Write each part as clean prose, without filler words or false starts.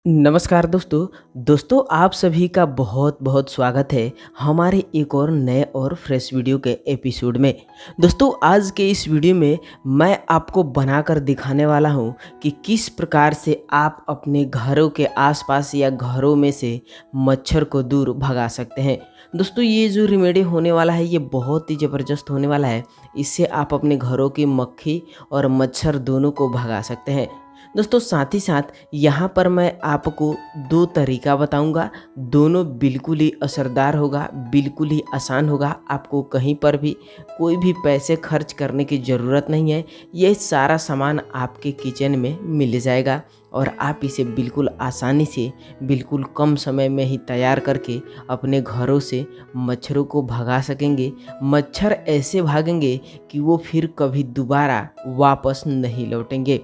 नमस्कार दोस्तों आप सभी का बहुत बहुत स्वागत है हमारे एक और नए और फ्रेश वीडियो के एपिसोड में। दोस्तों आज के इस वीडियो में मैं आपको बनाकर दिखाने वाला हूं कि किस प्रकार से आप अपने घरों के आसपास या घरों में से मच्छर को दूर भगा सकते हैं। दोस्तों ये जो रेमेडी होने वाला है ये बहुत ही ज़बरदस्त होने वाला है। इससे आप अपने घरों की मक्खी और मच्छर दोनों को भगा सकते हैं। दोस्तों साथ ही साथ यहाँ पर मैं आपको दो तरीका बताऊंगा, दोनों बिल्कुल ही असरदार होगा, बिल्कुल ही आसान होगा। आपको कहीं पर भी कोई भी पैसे खर्च करने की ज़रूरत नहीं है। ये सारा सामान आपके किचन में मिल जाएगा और आप इसे बिल्कुल आसानी से बिल्कुल कम समय में ही तैयार करके अपने घरों से मच्छरों को भगा सकेंगे। मच्छर ऐसे भागेंगे कि वो फिर कभी दोबारा वापस नहीं लौटेंगे।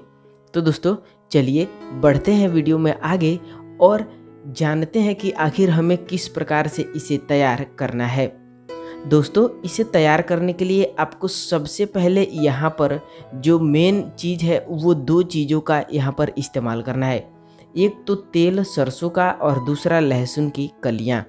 तो दोस्तों चलिए बढ़ते हैं वीडियो में आगे और जानते हैं कि आखिर हमें किस प्रकार से इसे तैयार करना है। दोस्तों इसे तैयार करने के लिए आपको सबसे पहले यहाँ पर जो मेन चीज़ है वो दो चीज़ों का यहाँ पर इस्तेमाल करना है। एक तो तेल सरसों का और दूसरा लहसुन की कलियाँ।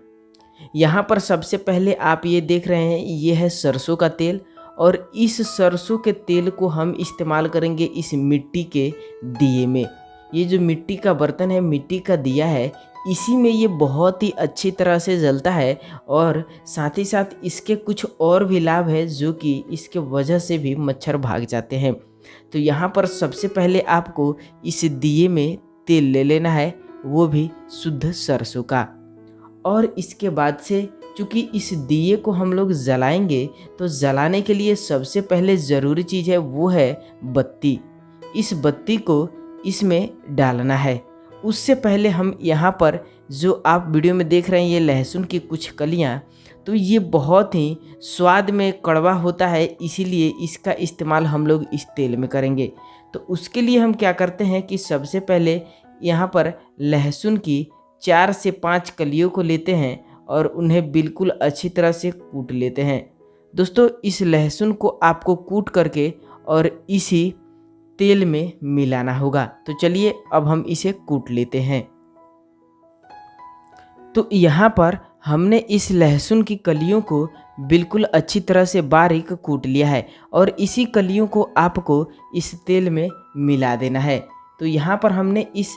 यहाँ पर सबसे पहले आप ये देख रहे हैं ये है सरसों का तेल और इस सरसों के तेल को हम इस्तेमाल करेंगे इस मिट्टी के दिए में। ये जो मिट्टी का बर्तन है, मिट्टी का दिया है, इसी में ये बहुत ही अच्छी तरह से जलता है और साथ ही साथ इसके कुछ और भी लाभ है जो कि इसके वजह से भी मच्छर भाग जाते हैं। तो यहाँ पर सबसे पहले आपको इस दिए में तेल ले लेना है, वो भी शुद्ध सरसों का। और इसके बाद से चूँकि इस दिए को हम लोग जलाएंगे तो जलाने के लिए सबसे पहले ज़रूरी चीज़ है वो है बत्ती। इस बत्ती को इसमें डालना है। उससे पहले हम यहाँ पर जो आप वीडियो में देख रहे हैं ये लहसुन की कुछ कलियाँ, तो ये बहुत ही स्वाद में कड़वा होता है, इसीलिए इसका इस्तेमाल हम लोग इस तेल में करेंगे। तो उसके लिए हम क्या करते हैं कि सबसे पहले यहाँ पर लहसुन की 4 से 5 कलियों को लेते हैं और उन्हें बिल्कुल अच्छी तरह से कूट लेते हैं। दोस्तों इस लहसुन को आपको कूट करके और इसी तेल में मिलाना होगा। तो चलिए अब हम इसे कूट लेते हैं। तो यहाँ पर हमने इस लहसुन की कलियों को बिल्कुल अच्छी तरह से बारीक कूट लिया है और इसी कलियों को आपको इस तेल में मिला देना है। तो यहाँ पर हमने इस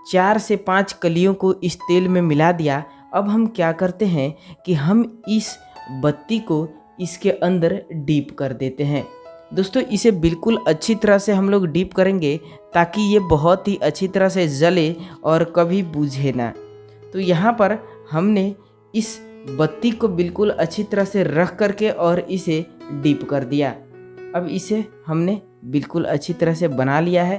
4 से 5 कलियों को इस तेल में मिला दिया। अब हम क्या करते हैं कि हम इस बत्ती को इसके अंदर डीप कर देते हैं। दोस्तों इसे बिल्कुल अच्छी तरह से हम लोग डीप करेंगे ताकि ये बहुत ही अच्छी तरह से जले और कभी बुझे ना। तो यहाँ पर हमने इस बत्ती को बिल्कुल अच्छी तरह से रख करके और इसे डीप कर दिया। अब इसे हमने बिल्कुल अच्छी तरह से बना लिया है।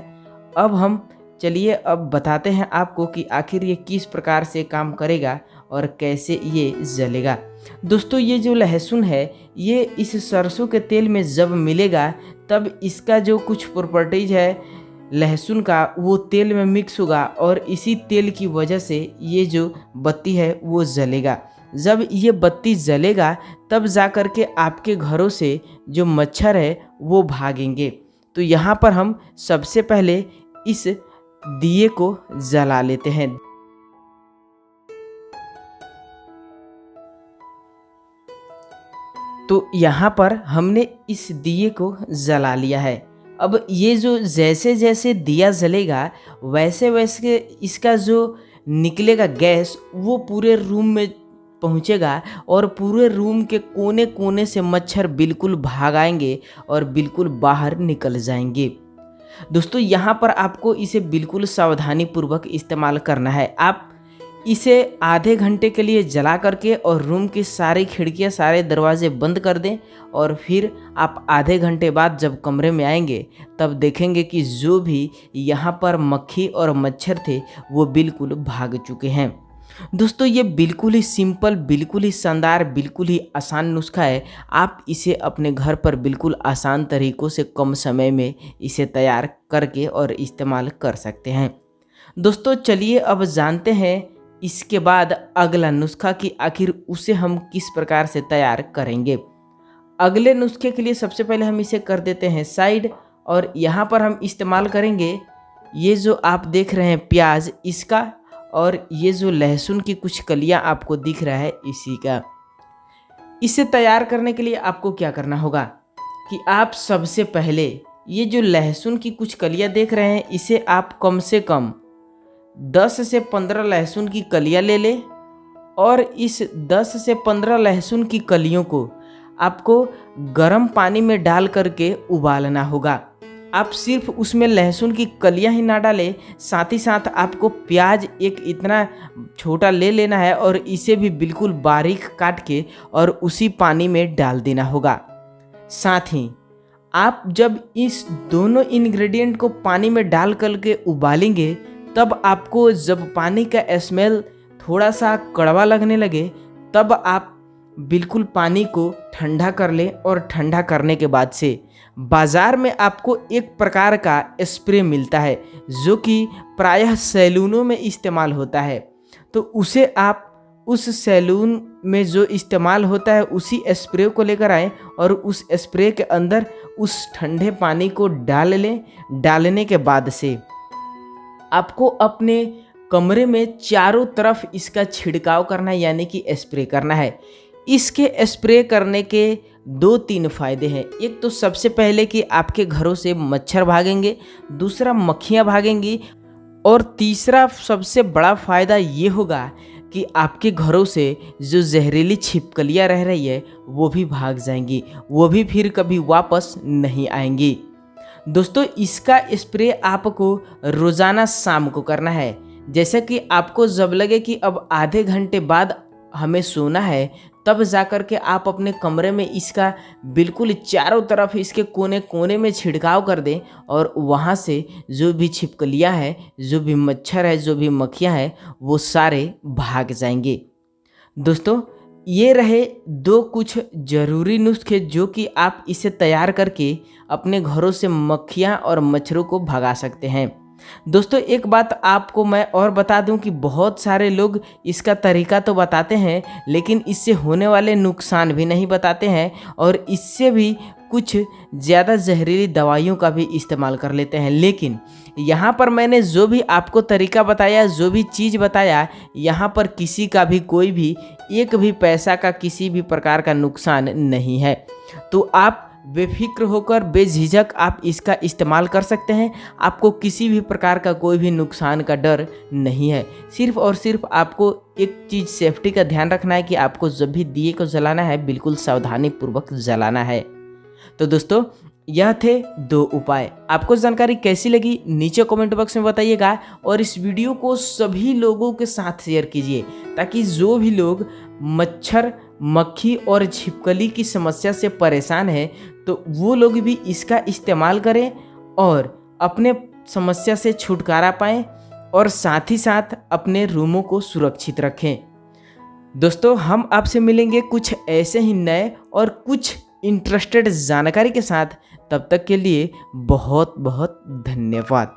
अब हम चलिए अब बताते हैं आपको कि आखिर ये किस प्रकार से काम करेगा और कैसे ये जलेगा। दोस्तों ये जो लहसुन है ये इस सरसों के तेल में जब मिलेगा तब इसका जो कुछ प्रॉपर्टीज है लहसुन का वो तेल में मिक्स होगा और इसी तेल की वजह से ये जो बत्ती है वो जलेगा। जब ये बत्ती जलेगा तब जा कर के आपके घरों से जो मच्छर है वो भागेंगे। तो यहाँ पर हम सबसे पहले इस दिए को जला लेते हैं। तो यहाँ पर हमने इस दिए को जला लिया है। अब ये जो जैसे जैसे दिया जलेगा वैसे वैसे इसका जो निकलेगा गैस वो पूरे रूम में पहुँचेगा और पूरे रूम के कोने कोने से मच्छर बिल्कुल भाग आएंगे और बिल्कुल बाहर निकल जाएंगे। दोस्तों यहाँ पर आपको इसे बिल्कुल सावधानी पूर्वक इस्तेमाल करना है। आप इसे आधे घंटे के लिए जला करके और रूम की सारी खिड़कियाँ सारे दरवाजे बंद कर दें और फिर आप आधे घंटे बाद जब कमरे में आएंगे तब देखेंगे कि जो भी यहाँ पर मक्खी और मच्छर थे वो बिल्कुल भाग चुके हैं। दोस्तों ये बिल्कुल ही सिंपल, बिल्कुल ही शानदार, बिल्कुल ही आसान नुस्खा है। आप इसे अपने घर पर बिल्कुल आसान तरीक़ों से कम समय में इसे तैयार करके और इस्तेमाल कर सकते हैं। दोस्तों चलिए अब जानते हैं इसके बाद अगला नुस्खा कि आखिर उसे हम किस प्रकार से तैयार करेंगे। अगले नुस्खे के लिए सबसे पहले हम इसे कर देते हैं साइड और यहाँ पर हम इस्तेमाल करेंगे ये जो आप देख रहे हैं प्याज, इसका और ये जो लहसुन की कुछ कलियां आपको दिख रहा है इसी का। इसे तैयार करने के लिए आपको क्या करना होगा कि आप सबसे पहले ये जो लहसुन की कुछ कलियां देख रहे हैं इसे आप कम से कम 10 से 15 लहसुन की कलियां ले लें और इस 10 से 15 लहसुन की कलियों को आपको गर्म पानी में डाल करके उबालना होगा। आप सिर्फ उसमें लहसुन की कलियां ही ना डालें, साथ ही साथ आपको प्याज एक इतना छोटा ले लेना है और इसे भी बिल्कुल बारीक काट के और उसी पानी में डाल देना होगा। साथ ही आप जब इस दोनों इंग्रेडिएंट को पानी में डाल करके उबालेंगे तब आपको जब पानी का स्मेल थोड़ा सा कड़वा लगने लगे तब आप बिल्कुल पानी को ठंडा कर लें और ठंडा करने के बाद से बाज़ार में आपको एक प्रकार का स्प्रे मिलता है जो कि प्रायः सैलूनों में इस्तेमाल होता है। तो उसे आप उस सैलून में जो इस्तेमाल होता है उसी स्प्रे को लेकर आएँ और उस स्प्रे के अंदर उस ठंडे पानी को डाल लें। डालने के बाद से आपको अपने कमरे में चारों तरफ इसका छिड़काव करना है, यानी कि स्प्रे करना है। इसके स्प्रे करने के 2-3 फ़ायदे हैं। एक तो सबसे पहले कि आपके घरों से मच्छर भागेंगे, दूसरा मक्खियाँ भागेंगी और तीसरा सबसे बड़ा फ़ायदा ये होगा कि आपके घरों से जो जहरीली छिपकलियाँ रह रही है वो भी भाग जाएंगी, वो भी फिर कभी वापस नहीं आएंगी। दोस्तों इसका स्प्रे आपको रोज़ाना शाम को करना है। जैसे कि आपको जब लगे कि अब आधे घंटे बाद हमें सोना है तब जाकर के आप अपने कमरे में इसका बिल्कुल चारों तरफ इसके कोने कोने में छिड़काव कर दें और वहाँ से जो भी छिपकलियाँ हैं, जो भी मच्छर है, जो भी मक्खियाँ हैं वो सारे भाग जाएंगे। दोस्तों ये रहे 2 कुछ ज़रूरी नुस्खे जो कि आप इसे तैयार करके अपने घरों से मक्खियाँ और मच्छरों को भगा सकते हैं। दोस्तों एक बात आपको मैं और बता दूं कि बहुत सारे लोग इसका तरीका तो बताते हैं लेकिन इससे होने वाले नुकसान भी नहीं बताते हैं और इससे भी कुछ ज़्यादा जहरीली दवाइयों का भी इस्तेमाल कर लेते हैं। लेकिन यहाँ पर मैंने जो भी आपको तरीका बताया, जो भी चीज़ बताया, यहाँ पर किसी का भी कोई भी एक भी पैसा का किसी भी प्रकार का नुकसान नहीं है। तो आप बेफिक्र होकर बेझिझक आप इसका इस्तेमाल कर सकते हैं। आपको किसी भी प्रकार का कोई भी नुकसान का डर नहीं है। सिर्फ और सिर्फ आपको एक चीज़ सेफ्टी का ध्यान रखना है कि आपको जब भी दिए को जलाना है बिल्कुल सावधानी पूर्वक जलाना है। तो दोस्तों यह थे 2 उपाय। आपको जानकारी कैसी लगी नीचे कमेंट बॉक्स में बताइएगा और इस वीडियो को सभी लोगों के साथ शेयर कीजिए ताकि जो भी लोग मच्छर, मक्खी और छिपकली की समस्या से परेशान हैं तो वो लोग भी इसका इस्तेमाल करें और अपने समस्या से छुटकारा पाएं और साथ ही साथ अपने रूमों को सुरक्षित रखें। दोस्तों हम आपसे मिलेंगे कुछ ऐसे ही नए और कुछ इंटरेस्टेड जानकारी के साथ। तब तक के लिए बहुत बहुत धन्यवाद।